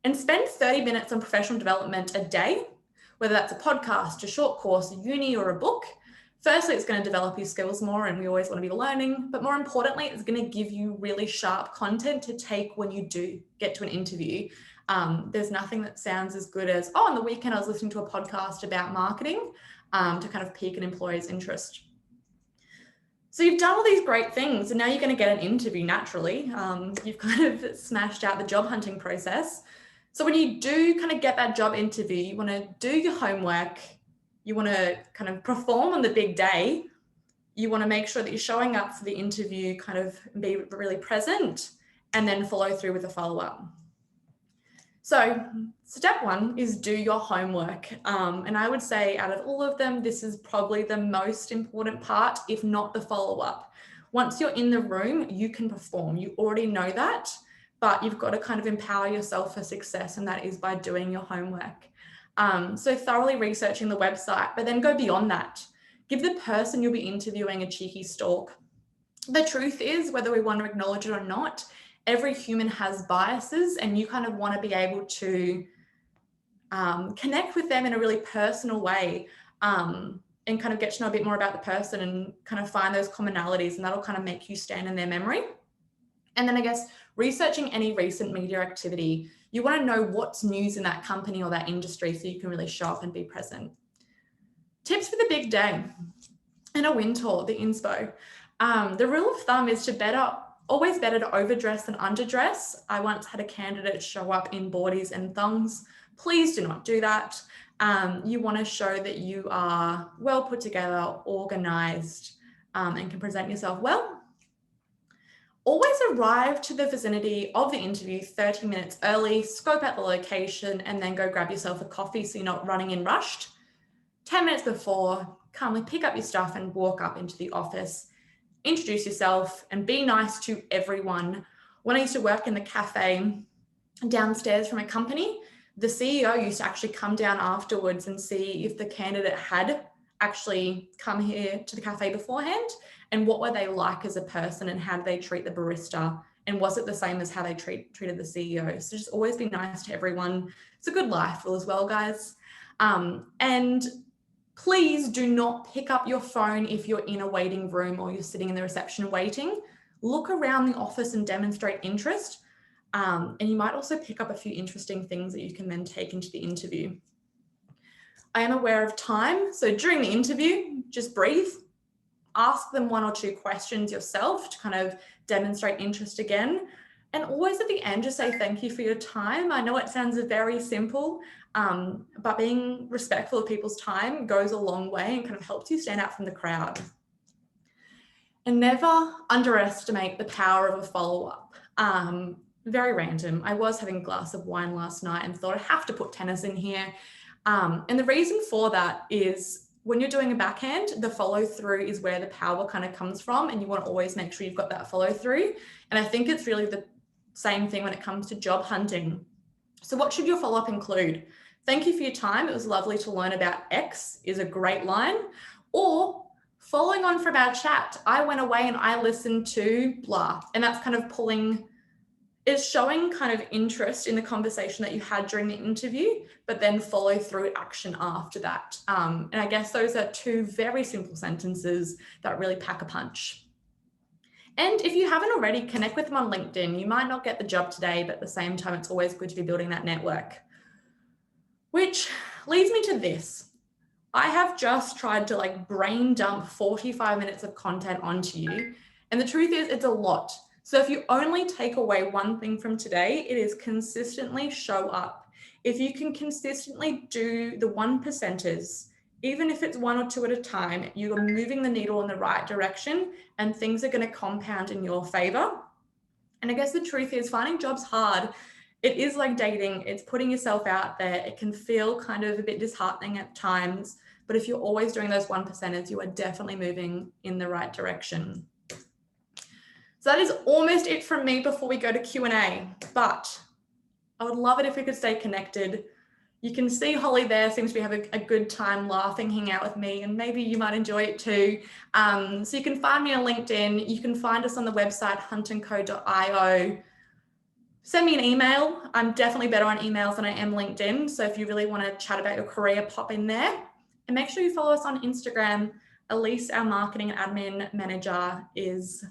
And spend 30 minutes on professional development a day, whether that's a podcast, a short course, a uni, or a book. Firstly, it's going to develop your skills more, and we always want to be learning, but more importantly, it's going to give you really sharp content to take when you do get to an interview. There's nothing that sounds as good as, oh, on the weekend I was listening to a podcast about marketing, to kind of pique an employer's interest. So you've done all these great things, and now you're going to get an interview naturally. You've kind of smashed out the job hunting process. So when you do kind of get that job interview, you want to do your homework, you want to kind of perform on the big day, you want to make sure that you're showing up for the interview, kind of be really present, and then follow through with a follow-up. So step 1 is do your homework. And I would say out of all of them, this is probably the most important part, if not the follow-up. Once you're in the room, you can perform. You already know that, but you've got to kind of empower yourself for success, and that is by doing your homework. So thoroughly researching the website, but then go beyond that. Give the person you'll be interviewing a cheeky stalk. The truth is, whether we want to acknowledge it or not, every human has biases, and you kind of want to be able to connect with them in a really personal way, and kind of get to know a bit more about the person and kind of find those commonalities, and that'll kind of make you stand in their memory. And then I guess researching any recent media activity, you want to know what's news in that company or that industry so you can really show up and be present. Tips for the big day and a win tour, the inspo. The rule of thumb is always better to overdress than underdress. I once had a candidate show up in boardies and thongs. Please do not do that. You want to show that you are well put together, organized, and can present yourself well. Always arrive to the vicinity of the interview 30 minutes early, scope out the location, and then go grab yourself a coffee so you're not running in rushed. 10 minutes before, calmly pick up your stuff and walk up into the office. Introduce yourself and be nice to everyone. When I used to work in the cafe downstairs from a company, the CEO used to actually come down afterwards and see if the candidate had actually come here to the cafe beforehand, and what were they like as a person, and how did they treat the barista, and was it the same as how they treated the CEO. So just always be nice to everyone. It's a good life rule as well, guys. And please do not pick up your phone if you're in a waiting room or you're sitting in the reception waiting. Look around the office and demonstrate interest. And you might also pick up a few interesting things that you can then take into the interview. I am aware of time, so during the interview, just breathe. Ask them 1 or 2 questions yourself to kind of demonstrate interest again. And always at the end, just say thank you for your time. I know it sounds very simple, but being respectful of people's time goes a long way and kind of helps you stand out from the crowd. And never underestimate the power of a follow-up. Very random. I was having a glass of wine last night and thought I have to put tennis in here. And the reason for that is when you're doing a backhand, the follow through is where the power kind of comes from, and you want to always make sure you've got that follow through. And I think it's really the same thing when it comes to job hunting. So what should your follow up include? Thank you for your time. It was lovely to learn about X is a great line. Or following on from our chat, I went away and I listened to blah. And that's kind of is showing kind of interest in the conversation that you had during the interview, but then follow through action after that. And I guess those are 2 very simple sentences that really pack a punch. And if you haven't already, connect with them on LinkedIn. You might not get the job today, but at the same time, it's always good to be building that network. Which leads me to this. I have just tried to brain dump 45 minutes of content onto you. And the truth is, it's a lot. So if you only take away one thing from today, it is consistently show up. If you can consistently do the 1%ers, even if it's 1 or 2 at a time, you are moving the needle in the right direction and things are going to compound in your favor. And I guess the truth is finding jobs hard. It is like dating. It's putting yourself out there. It can feel kind of a bit disheartening at times, but if you're always doing those 1%ers, you are definitely moving in the right direction. So that is almost it from me before we go to Q&A, but I would love it if we could stay connected. You can see Holly there seems to be having a good time laughing, hanging out with me, and maybe you might enjoy it too. So you can find me on LinkedIn. You can find us on the website, huntandco.io. Send me an email. I'm definitely better on emails than I am LinkedIn. So if you really want to chat about your career, pop in there. And make sure you follow us on Instagram. Elise, our marketing and admin manager, is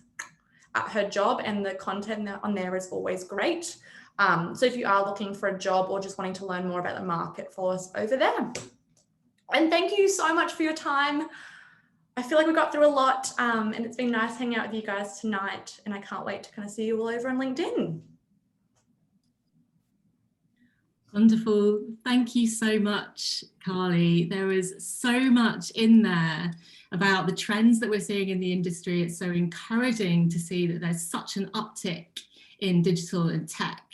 at her job, and the content on there is always great. So if you are looking for a job or just wanting to learn more about the market, follow us over there. And thank you so much for your time. I feel like we got through a lot, and it's been nice hanging out with you guys tonight, and I can't wait to kind of see you all over on LinkedIn. Wonderful. Thank you so much, Carly. There is so much in there about the trends that we're seeing in the industry. It's so encouraging to see that there's such an uptick in digital and tech,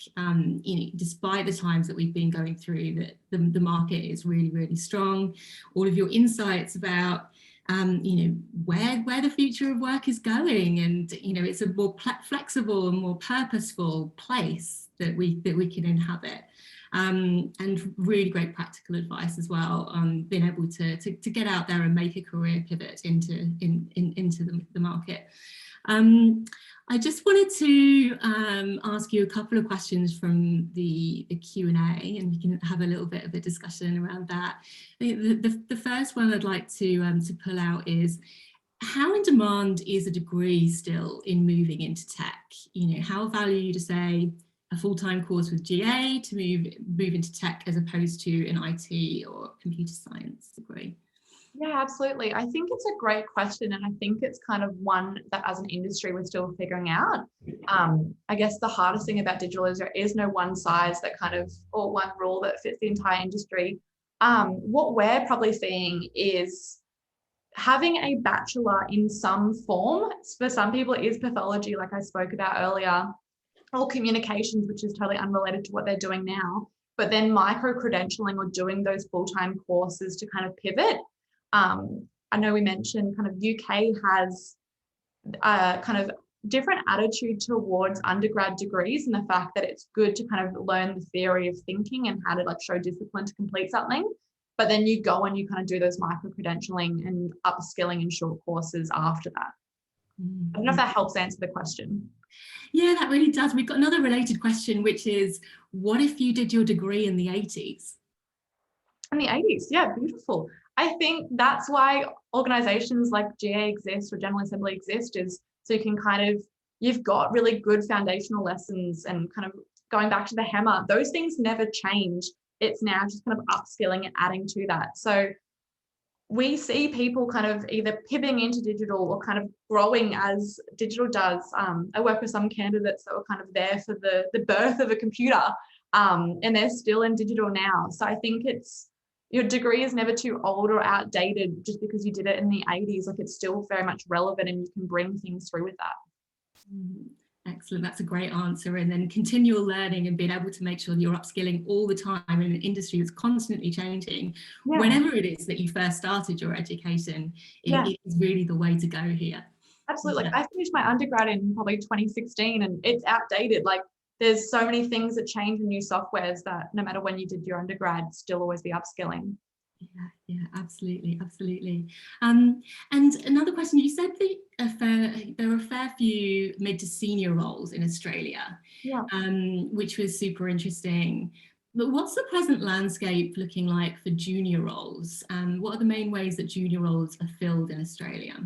despite the times that we've been going through, that the market is really, really strong. All of your insights about where the future of work is going, and it's a more flexible and more purposeful place that we can inhabit. and really great practical advice as well on being able to get out there and make a career pivot into the market. I just wanted to ask you a couple of questions from the Q&A, and we can have a little bit of a discussion around that. The first one I'd like to pull out is, how in demand is a degree still in moving into tech? You know, how valued to say a full-time course with GA to move into tech as opposed to an IT or computer science degree? Yeah, absolutely. I think it's a great question, and I think it's kind of one that as an industry we're still figuring out. I guess the hardest thing about digital is there is no one size that kind of, or one rule that fits the entire industry. What we're probably seeing is having a bachelor in some form. For some people it is pathology, like I spoke about earlier, or communications, which is totally unrelated to what they're doing now, but then micro-credentialing or doing those full-time courses to kind of pivot. I know we mentioned kind of UK has a kind of different attitude towards undergrad degrees, and the fact that it's good to kind of learn the theory of thinking and how to like show discipline to complete something. But then you go and you kind of do those micro-credentialing and upskilling in short courses after that. I don't know if that helps answer the question. Yeah, that really does. We've got another related question, which is, what if you did your degree in the 80s? In the 80s, yeah, beautiful. I think that's why organizations like GA exist or General Assembly exist, is so you can kind of, you've got really good foundational lessons and kind of going back to the hammer, those things never change. It's now just kind of upskilling and adding to that. So we see people kind of either pivoting into digital or kind of growing as digital does. I work with some candidates that were kind of there for the birth of a computer, and they're still in digital now. So I think it's, your degree is never too old or outdated just because you did it in the 80s. Like, it's still very much relevant and you can bring things through with that. Excellent, that's a great answer. And then continual learning and being able to make sure that you're upskilling all the time in an industry that's constantly changing. Yeah. Whenever it is that you first started your education, it is really the way to go here. Absolutely. Yeah. I finished my undergrad in probably 2016 and it's outdated. Like, there's so many things that change in new softwares that no matter when you did your undergrad, still always be upskilling. Yeah, absolutely. And another question, you said that there are a fair few mid to senior roles in Australia, which was super interesting. But what's the present landscape looking like for junior roles? What are the main ways that junior roles are filled in Australia?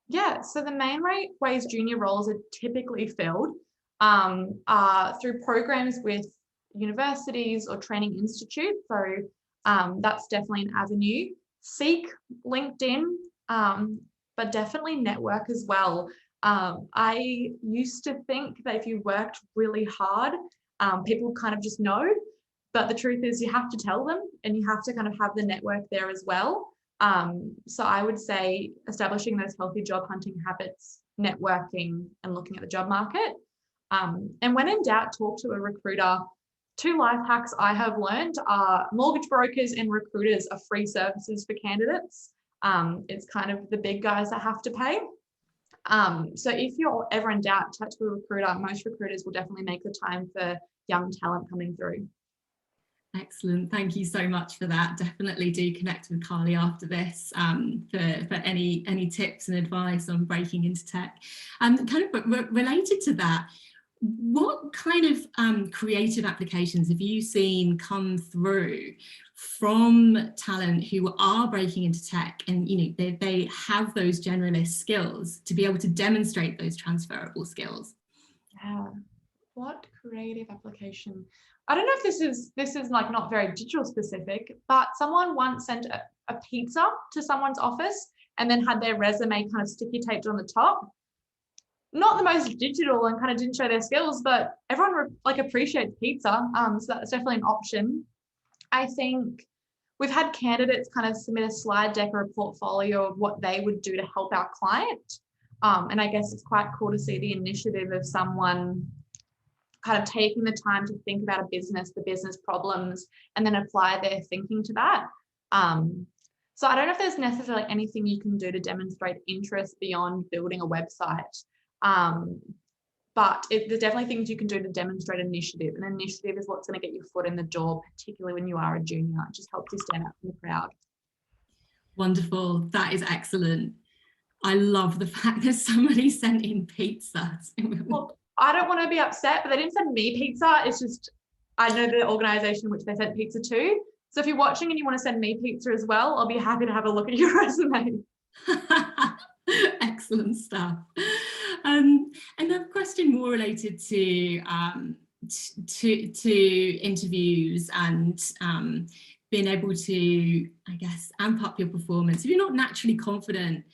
Yeah, so the main ways junior roles are typically filled are through programs with universities or training institutes. So that's definitely an avenue. Seek LinkedIn, but definitely network as well. I used to think that if you worked really hard, people kind of just know, but the truth is you have to tell them and you have to kind of have the network there as well. So I would say establishing those healthy job hunting habits, networking, and looking at the job market. And when in doubt, talk to a recruiter. 2 life hacks I have learned are mortgage brokers and recruiters are free services for candidates. It's kind of the big guys that have to pay. So if you're ever in doubt, chat to a recruiter. Most recruiters will definitely make the time for young talent coming through. Excellent. Thank you so much for that. Definitely do connect with Carly after this for any tips and advice on breaking into tech. Kind of related to that, what kind of creative applications have you seen come through from talent who are breaking into tech and they have those generalist skills to be able to demonstrate those transferable skills? Yeah. What creative application? I don't know if this is like not very digital specific, but someone once sent a pizza to someone's office and then had their resume kind of sticky taped on the top. Not the most digital and kind of didn't show their skills, but everyone appreciates pizza. So that's definitely an option. I think we've had candidates kind of submit a slide deck or a portfolio of what they would do to help our client. And I guess it's quite cool to see the initiative of someone kind of taking the time to think about a business, the business problems, and then apply their thinking to that. So I don't know if there's necessarily anything you can do to demonstrate interest beyond building a website. but there's definitely things you can do to demonstrate initiative. And initiative is what's going to get your foot in the door, particularly when you are a junior. It just helps you stand out from the crowd. Wonderful. That is excellent. I love the fact that somebody sent in pizza. Look, I don't want to be upset, but they didn't send me pizza. It's just, I know the organisation which they sent pizza to. So if you're watching and you want to send me pizza as well, I'll be happy to have a look at your resume. Excellent stuff. And a question more related to interviews and being able to, I guess, amp up your performance. If you're not naturally confident,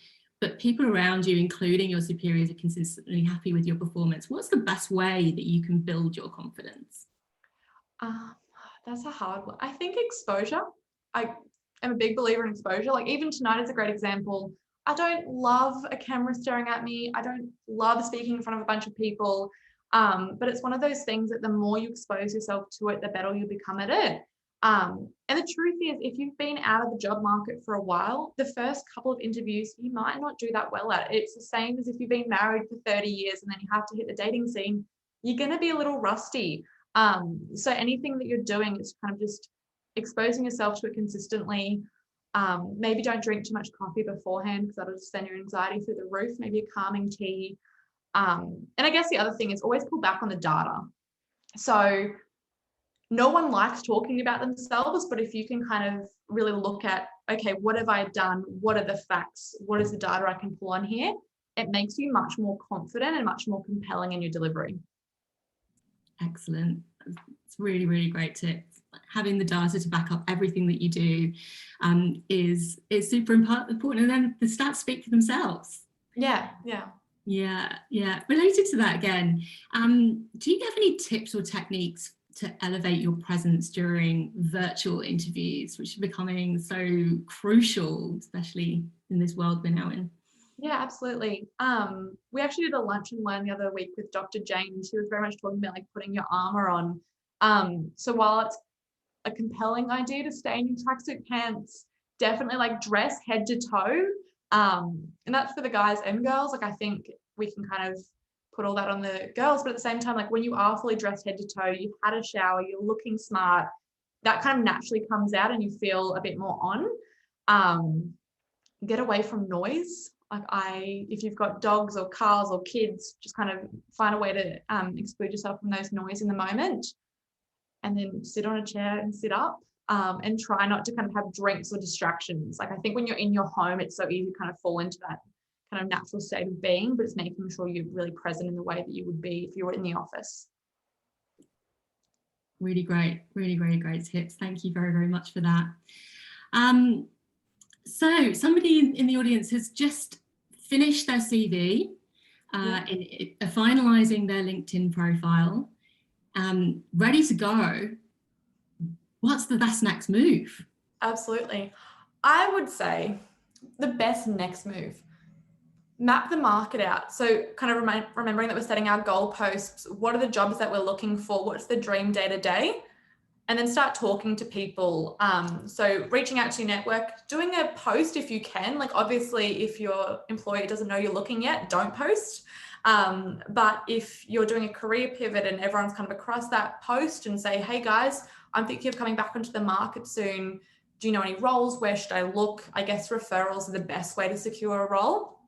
but people around you, including your superiors, are consistently happy with your performance, what's the best way that you can build your confidence? That's a hard one. I think exposure. I am a big believer in exposure. Like even tonight is a great example. I don't love a camera staring at me. I don't love speaking in front of a bunch of people. But it's one of those things that the more you expose yourself to it, the better you become at it. And the truth is, if you've been out of the job market for a while, the first couple of interviews, you might not do that well at. It's the same as if you've been married for 30 years and then you have to hit the dating scene, you're going to be a little rusty. So anything that you're doing is kind of just exposing yourself to it consistently. Maybe don't drink too much coffee beforehand because that'll just send your anxiety through the roof. Maybe a calming tea. And I guess the other thing is always pull back on the data. So no one likes talking about themselves, but if you can kind of really look at, okay, what have I done? What are the facts? What is the data I can pull on here? It makes you much more confident and much more compelling in your delivery. Excellent. It's really, really great tips. Having the data to back up everything that you do is super important. And then the stats speak for themselves. Yeah. Related to that again, do you have any tips or techniques to elevate your presence during virtual interviews, which are becoming so crucial, especially in this world we're now in? Yeah, absolutely. We actually did a lunch and learn the other week with Dr. Jane. She was very much talking about like putting your armor on. So while it's a compelling idea to stay in your tracksuit pants, definitely like dress head to toe. And that's for the guys and girls. Like I think we can kind of put all that on the girls, but at the same time, like when you are fully dressed head to toe, you've had a shower, you're looking smart, that kind of naturally comes out and you feel a bit more on. Get away from noise. Like if you've got dogs or cars or kids, just kind of find a way to exclude yourself from those noise in the moment, and then sit on a chair and sit up, and try not to kind of have drinks or distractions. Like I think when you're in your home, it's so easy to kind of fall into that kind of natural state of being, but it's making sure you're really present in the way that you would be if you were in the office. Really great tips. Thank you very, very much for that. So somebody in the audience has just finished their CV, finalising their LinkedIn profile, ready to go. What's the best next move? Absolutely. I would say the best next move, map the market out. So kind of remembering that we're setting our goalposts. What are the jobs that we're looking for? What's the dream day to day? And then start talking to people. So reaching out to your network, doing a post if you can. Like obviously if your employer doesn't know you're looking yet, don't post. But if you're doing a career pivot and everyone's kind of across that, post and say, hey guys, I'm thinking of coming back onto the market soon. Do you know any roles? Where should I look? I guess referrals are the best way to secure a role.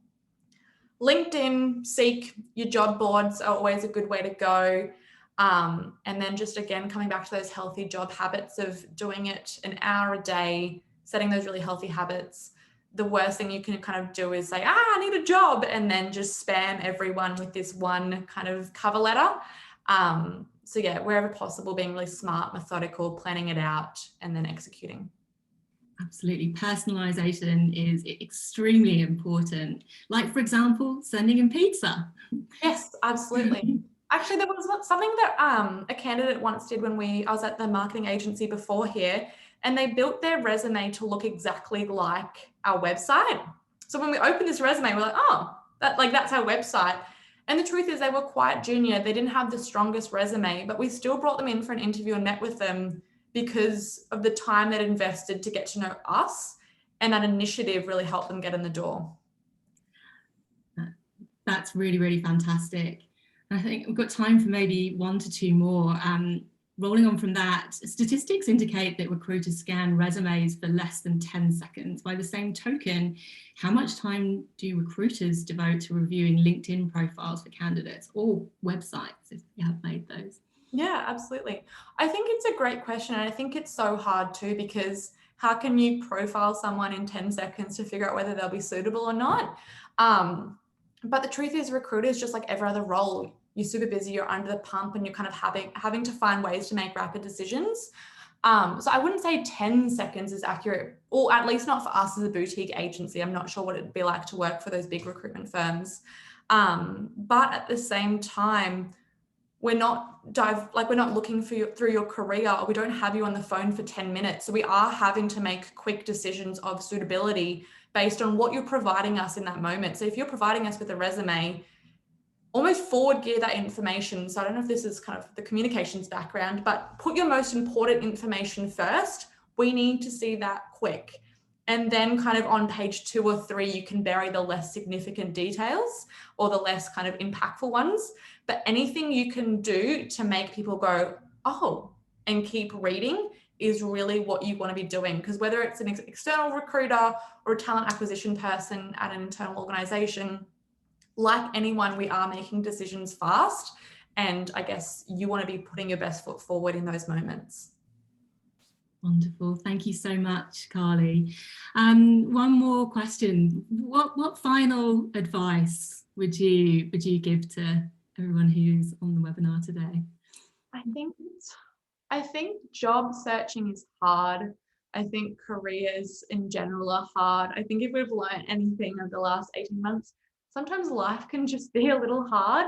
LinkedIn, Seek, your job boards are always a good way to go. And then just again, coming back to those healthy job habits of doing it an hour a day, setting those really healthy habits. The worst thing you can kind of do is say, I need a job, and then just spam everyone with this one kind of cover letter. So yeah, wherever possible, being really smart, methodical, planning it out, and then executing. Absolutely. Personalization is extremely important. Like, for example, sending in pizza. Yes, absolutely. Actually, there was something that a candidate once did when I was at the marketing agency before here, and they built their resume to look exactly like our website. So when we opened this resume, we're like, oh, that's our website. And the truth is they were quite junior. They didn't have the strongest resume, but we still brought them in for an interview and met with them because of the time they'd invested to get to know us, and that initiative really helped them get in the door. That's really, really fantastic. I think we've got time for maybe 1 to 2 more. Rolling on from that, statistics indicate that recruiters scan resumes for less than 10 seconds. By the same token, how much time do recruiters devote to reviewing LinkedIn profiles for candidates or websites if you have made those? Yeah, absolutely. I think it's a great question. And I think it's so hard too, because how can you profile someone in 10 seconds to figure out whether they'll be suitable or not? But the truth is, recruiters, just like every other role, you're super busy, you're under the pump, and you're kind of having to find ways to make rapid decisions. So I wouldn't say 10 seconds is accurate, or at least not for us as a boutique agency. I'm not sure what it'd be like to work for those big recruitment firms. But at the same time, we're not looking through your career. We don't have you on the phone for 10 minutes. So we are having to make quick decisions of suitability based on what you're providing us in that moment. So if you're providing us with a resume, almost forward gear that information. So I don't know if this is kind of the communications background, but put your most important information first. We need to see that quick. And then kind of on page 2 or 3, you can bury the less significant details or the less kind of impactful ones. But anything you can do to make people go, oh, and keep reading is really what you want to be doing. Because whether it's an external recruiter or a talent acquisition person at an internal organization, like anyone, we are making decisions fast. And I guess you want to be putting your best foot forward in those moments. Wonderful. Thank you so much, Carly. One more question. What final advice would you give to everyone who's on the webinar today? I think job searching is hard. I think careers in general are hard. I think if we've learned anything over the last 18 months, sometimes life can just be a little hard.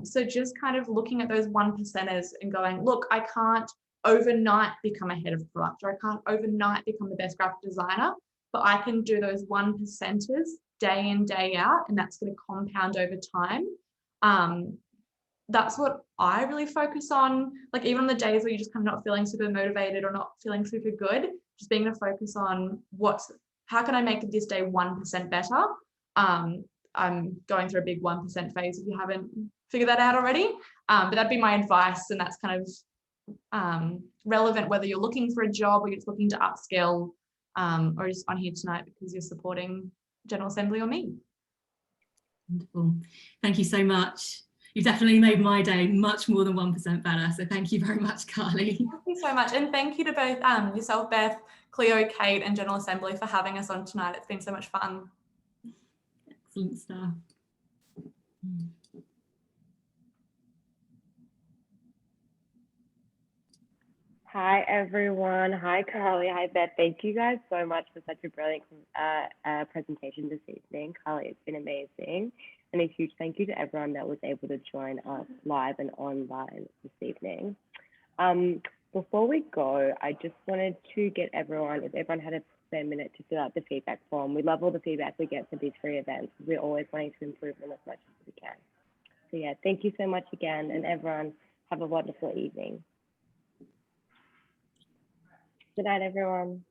So just kind of looking at those 1%ers and going, look, I can't overnight become a head of product, or I can't overnight become the best graphic designer, but I can do those 1%ers day in, day out, and that's going to compound over time. That's what I really focus on. Like even on the days where you're just kind of not feeling super motivated or not feeling super good, just being to focus on how can I make this day 1% better? I'm going through a big 1% phase if you haven't figured that out already. But that'd be my advice. And that's kind of relevant whether you're looking for a job or you're just looking to upskill, or just on here tonight because you're supporting General Assembly or me. Wonderful. Thank you so much. You've definitely made my day much more than 1% better. So thank you very much, Carly. Thank you so much. And thank you to both yourself, Beth, Cleo, Kate, and General Assembly for having us on tonight. It's been so much fun. Excellent stuff. Hi, everyone. Hi, Carly. Hi, Beth. Thank you guys so much for such a brilliant presentation this evening. Carly, it's been amazing. And a huge thank you to everyone that was able to join us live and online this evening. Before we go, I just wanted to get everyone, if everyone had a spare minute to fill out the feedback form. We love all the feedback we get for these free events. We're always wanting to improve them as much as we can. So yeah, thank you so much again, and everyone have a wonderful evening. Good night, everyone.